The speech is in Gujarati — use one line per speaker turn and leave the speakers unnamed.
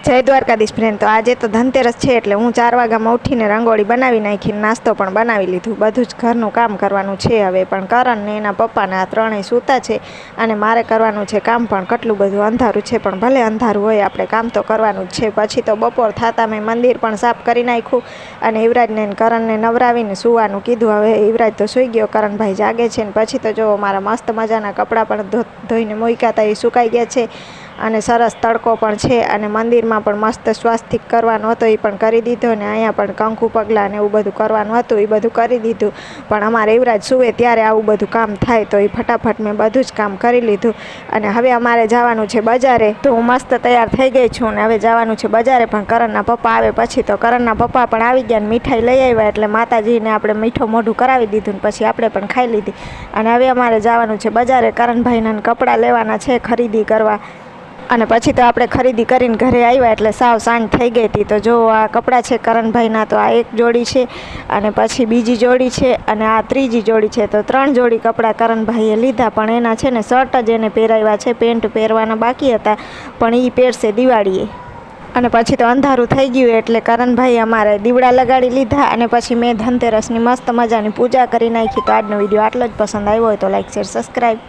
જય દ્વારકાધીશ ફ્રેન્ડ। તો આજે તો ધનતેરસ છે એટલે હું 4 વાગ્યામાં ઉઠીને રંગોળી બનાવી નાખી, નાસ્તો પણ બનાવી લીધું, બધું જ ઘરનું કામ કરવાનું છે હવે। પણ કરણ ને એના પપ્પાને આ ત્રણેય સૂતા છે અને મારે કરવાનું છે કામ પણ। કેટલું બધું અંધારું છે પણ ભલે અંધારું હોય આપણે કામ તો કરવાનું જ છે। પછી તો બપોર થતાં મેં મંદિર પણ સાફ કરી નાખ્યું અને યુવરાજને કરણને નવરાવીને સૂવાનું કીધું। હવે યુવરાજ તો સૂઈ ગયો, કરણભાઈ જાગે છે ને પછી તો જો મારા મસ્ત મજાના કપડાં પણ ધોઈને મૂક્યા હતા, એ સુકાઈ ગયા છે અને સરસ તડકો પણ છે અને મંદિરમાં પણ મસ્ત સ્વાસ્તિક કરવાનો હતો એ પણ કરી દીધો ને અહીંયા પણ કંકુ પગલાં ને એવું બધું કરવાનું હતું એ બધું કરી દીધું। પણ અમારે યુવરાજ સૂવે ત્યારે આવું બધું કામ થાય તો એ ફટાફટ મેં બધું જ કામ કરી લીધું અને હવે અમારે જવાનું છે બજારે। તો હું મસ્ત તૈયાર થઈ ગઈ છું ને હવે જવાનું છે બજારે। પણ કરણના પપ્પા આવે પછી તો કરણના પપ્પા પણ આવી ગયા ને મીઠાઈ લઈ આવ્યા એટલે માતાજીને આપણે મીઠું મોઢું કરાવી દીધું ને પછી આપણે પણ ખાઈ લીધી અને હવે અમારે જવાનું છે બજારે। કરણભાઈના કપડાં લેવાના છે, ખરીદી કરવા અને પછી તો આપણે ખરીદી કરીને ઘરે આવ્યા એટલે સાવ સાંજ થઈ ગઈ હતી। તો જો આ કપડાં છે કરણભાઈના, તો આ એક જોડી છે અને પછી બીજી જોડી છે અને આ ત્રીજી જોડી છે। તો 3 જોડી કપડાં કરણભાઈએ લીધા પણ એના છે ને શર્ટ જ એને પહેરાવ્યા છે, પેન્ટ પહેરવાના બાકી હતા પણ એ પહેરશે દિવાળીએ। અને પછી તો અંધારું થઈ ગયું એટલે કરણભાઈ અમારે દીવડા લગાડી લીધા અને પછી મેં ધનતેરસની મસ્ત મજાની પૂજા કરી નાખી। તો આજનો વિડીયો આટલો જ, પસંદ આવ્યો હોય તો લાઈક શેર સબસ્ક્રાઈબ।